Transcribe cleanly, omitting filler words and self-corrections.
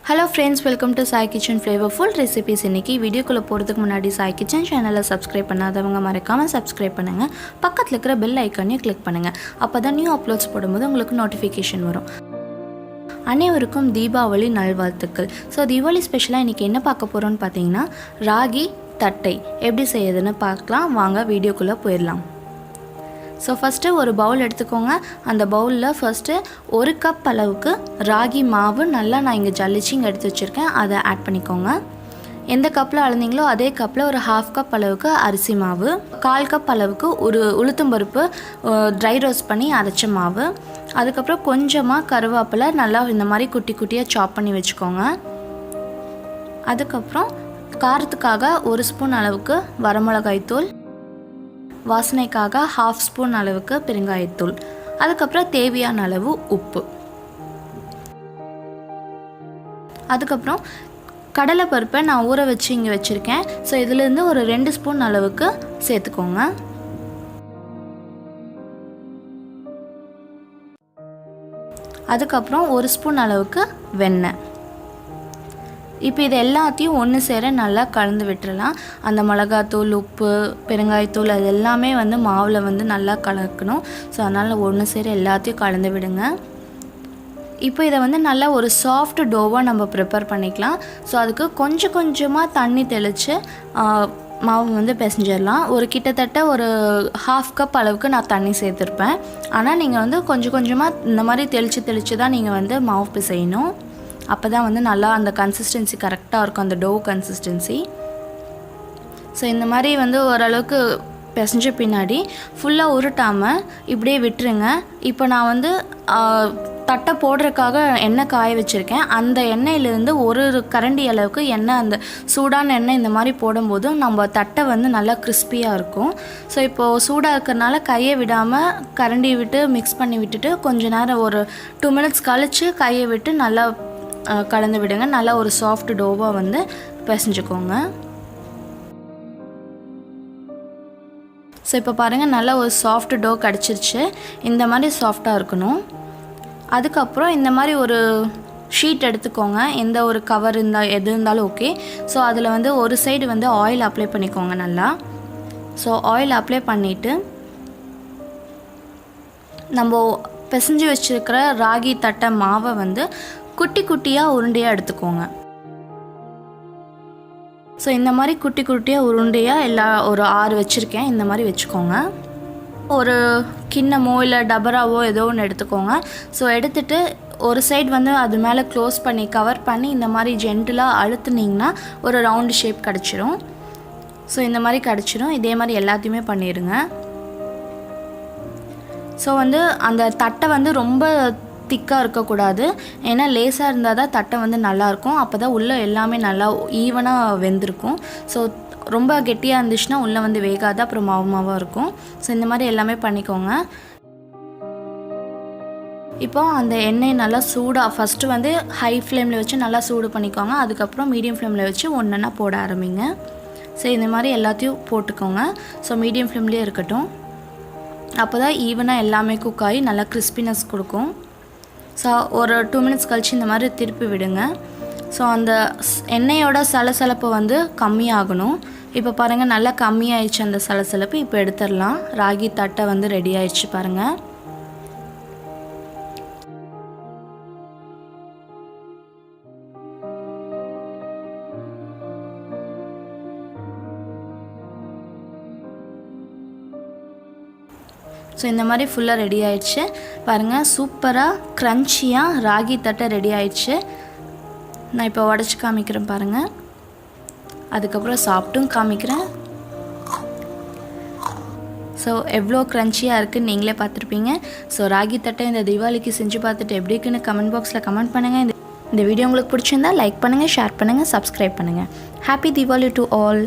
Hello friends, welcome to Sai Kitchen Flavorful Recipes. இன்னைக்கு வீடியோக்குள்ள போறதுக்கு முன்னாடி Sai Kitchen சேனலை சப்ஸ்கிரைப் பண்ணாதவங்க மறக்காம சப்ஸ்கிரைப் பண்ணுங்க. பக்கத்துல இருக்கிற பெல் ஐகானையும் கிளிக் பண்ணுங்க. அப்பதான் நியூ அப்லோட்ஸ் போடும்போது உங்களுக்கு நோட்டிஃபிகேஷன் வரும். அனைவருக்கும் தீபாவளி நல்வாழ்த்துக்கள். ஸோ தீபாவளி ஸ்பெஷலாக இன்றைக்கி என்ன பார்க்க போகிறோன்னு பார்த்தீங்கன்னா ராகி தட்டை எப்படி செய்யுதுன்னு பார்க்கலாம். வாங்க வீடியோக்குள்ளே போயிடலாம். ஸோ ஃபஸ்ட்டு ஒரு பவுல் எடுத்துக்கோங்க. அந்த பவுலில் ஃபஸ்ட்டு 1 கப் அளவுக்கு ராகி மாவு நல்லா நான் இங்கே ஜல்லிச்சு இங்கே எடுத்து வச்சுருக்கேன், அதை ஆட் பண்ணிக்கோங்க. எந்த கப்பில் அளந்தீங்களோ அதே கப்பில் ஒரு 1/2 கப் அளவுக்கு அரிசி மாவு, 1/4 கப் அளவுக்கு ஒரு உளுத்தம்பருப்பு ட்ரை ரோஸ்ட் பண்ணி அரைச்ச மாவு, அதுக்கப்புறம் கொஞ்சமாக கருவேப்பிலை நல்லா இந்த மாதிரி குட்டி குட்டியாக சாப் பண்ணி வச்சுக்கோங்க. அதுக்கப்புறம் காரத்துக்காக 1 ஸ்பூன் அளவுக்கு வரமிளகாய்த்தூள், வாசனைக்காக 1/2 ஸ்பூன் அளவுக்கு பெருங்காயத்தூள், அதுக்கப்புறம் தேவையான அளவு உப்பு, அதுக்கப்புறம் கடலைப்பருப்பை நான் ஊற வச்சு இங்கே வச்சுருக்கேன். ஸோ இதுலேருந்து ஒரு 2 ஸ்பூன் அளவுக்கு சேர்த்துக்கோங்க. அதுக்கப்புறம் 1 ஸ்பூன் அளவுக்கு வெண்ணெய். இப்போ இது எல்லாத்தையும் ஒன்று சேர நல்லா கலந்து விட்டுறலாம். அந்த மிளகாத்தூள், உப்பு, பெருங்காயத்தூள் அது எல்லாமே வந்து மாவில் வந்து நல்லா கலக்கணும். ஸோ அதனால் ஒன்று சேர எல்லாத்தையும் கலந்து விடுங்க. இப்போ இதை வந்து நல்லா ஒரு சாஃப்ட் டோவாக நம்ம ப்ரிப்பேர் பண்ணிக்கலாம். ஸோ அதுக்கு கொஞ்சம் கொஞ்சமாக தண்ணி தெளித்து மாவு வந்து பிசைஞ்சிடலாம். கிட்டத்தட்ட ஒரு 1/2 கப் அளவுக்கு நான் தண்ணி சேர்த்துருப்பேன். ஆனால் நீங்கள் வந்து கொஞ்சம் கொஞ்சமாக இந்த மாதிரி தெளித்து தான் நீங்கள் வந்து மாவு பிசையணும். அப்போ தான் வந்து நல்லா அந்த கன்சிஸ்டன்சி கரெக்டாக இருக்கும், அந்த டோ கன்சிஸ்டன்சி. ஸோ இந்த மாதிரி வந்து ஓரளவுக்கு பிசைஞ்ச பின்னாடி ஃபுல்லாக உருட்டாமல் இப்படியே விட்டுருங்க. இப்போ நான் வந்து தட்டை போடுறதுக்காக எண்ணெய் காய வச்சுருக்கேன். அந்த எண்ணெயிலேருந்து ஒரு கரண்டி அளவுக்கு எண்ணெய், அந்த சூடான எண்ணெய் இந்த மாதிரி போடும்போது நம்ம தட்டை வந்து நல்லா கிறிஸ்பியாக இருக்கும். ஸோ இப்போது சூடாக இருக்கிறனால கையை விடாமல் கரண்டி விட்டு மிக்ஸ் பண்ணி விட்டுட்டு கொஞ்ச நேரம் ஒரு 2 மினிட்ஸ் கழித்து கையை விட்டு நல்லா கலந்து விடுங்க. நல்லா ஒரு சாஃப்ட் டோவாக வந்து பிசைஞ்சுக்கோங்க. ஸோ இப்போ பாருங்கள் நல்லா ஒரு சாஃப்ட் டோ கிடச்சிருச்சு. இந்த மாதிரி சாஃப்டாக இருக்கணும். அதுக்கப்புறம் இந்த மாதிரி ஒரு ஷீட் எடுத்துக்கோங்க. எந்த ஒரு கவர் எது இருந்தாலும் ஓகே. ஸோ அதில் வந்து ஒரு சைடு வந்து ஆயில் அப்ளை பண்ணிக்கோங்க நல்லா. ஸோ ஆயில் அப்ளை பண்ணிவிட்டு நம்ம பிசைஞ்சு வச்சுருக்கிற ராகி தட்டை மாவை வந்து குட்டி குட்டியாக உருண்டையாக எடுத்துக்கோங்க. ஸோ இந்த மாதிரி குட்டி குட்டியாக உருண்டையாக ஒரு 6 வச்சுருக்கேன். இந்த மாதிரி வச்சுக்கோங்க. ஒரு கிண்ணமோ இல்லை டபராவோ ஏதோ ஒன்று எடுத்துக்கோங்க. ஸோ எடுத்துகிட்டு ஒரு சைடு வந்து அது மேலே க்ளோஸ் பண்ணி கவர் பண்ணி இந்த மாதிரி ஜென்டிலாக அழுத்துனீங்கன்னா ஒரு ரவுண்டு ஷேப் கிடச்சிரும். ஸோ இந்த மாதிரி கிடச்சிரும். இதே மாதிரி எல்லாத்தையுமே பண்ணிடுங்க. ஸோ வந்து அந்த தட்டை வந்து ரொம்ப திக்காக இருக்கக்கூடாது. ஏன்னா லேசாக இருந்தால் தான் தட்டை வந்து நல்லாயிருக்கும். அப்போ தான் உள்ளே எல்லாமே நல்லா ஈவனாக வெந்திருக்கும். ஸோ ரொம்ப கெட்டியாக இருந்துச்சுன்னா உள்ளே வந்து வேகாது, அப்புறம் மாவாக இருக்கும். ஸோ இந்த மாதிரி எல்லாமே பண்ணிக்கோங்க. இப்போது அந்த எண்ணெய் நல்லா சூடாக ஃபஸ்ட்டு வந்து ஹை ஃப்ளேமில் வச்சு நல்லா சூடு பண்ணிக்கோங்க. அதுக்கப்புறம் மீடியம் ஃப்ளேமில் வச்சு ஒன்றா போட ஆரம்பிங்க. ஸோ இந்த மாதிரி எல்லாத்தையும் போட்டுக்கோங்க. ஸோ மீடியம் ஃப்ளேம்லேயே இருக்கட்டும். அப்போ தான் ஈவனாக எல்லாமே குக் ஆகி நல்லா கிறிஸ்பினஸ் கொடுக்கும். ஸோ ஒரு 2 மினிட்ஸ் கழிச்சு இந்த மாதிரி திருப்பி விடுங்க. ஸோ அந்த எண்ணெயோட சலசலப்பு வந்து கம்மியாகணும். இப்போ பாருங்கள் நல்லா கம்மியாயிடுச்சு அந்த சலசலப்பு. இப்போ எடுத்துடலாம். ராகி தட்டை வந்து ரெடி ஆயிடுச்சு பாருங்கள். ஸோ இந்த மாதிரி ஃபுல்லாக ரெடி ஆயிடுச்சு பாருங்கள். சூப்பராக க்ரன்ச்சியாக ராகி தட்டை ரெடி ஆயிடுச்சு. நான் இப்போ உடச்சி காமிக்கிறேன் பாருங்கள். அதுக்கப்புறம் சாப்பிட்டும் காமிக்கிறேன். ஸோ எவ்வளோ க்ரன்ச்சியாக இருக்குதுன்னு நீங்களே பார்த்துருப்பீங்க. ஸோ ராகி தட்டை இந்த தீபாவளிக்கு செஞ்சு பார்த்துட்டு எப்படி இருக்குன்னு கமெண்ட் பாக்ஸில் கமெண்ட் பண்ணுங்கள். இந்த வீடியோ உங்களுக்கு பிடிச்சிருந்தா லைக் பண்ணுங்கள், ஷேர் பண்ணுங்கள், சப்ஸ்கிரைப் பண்ணுங்கள். Happy Deepavali to all.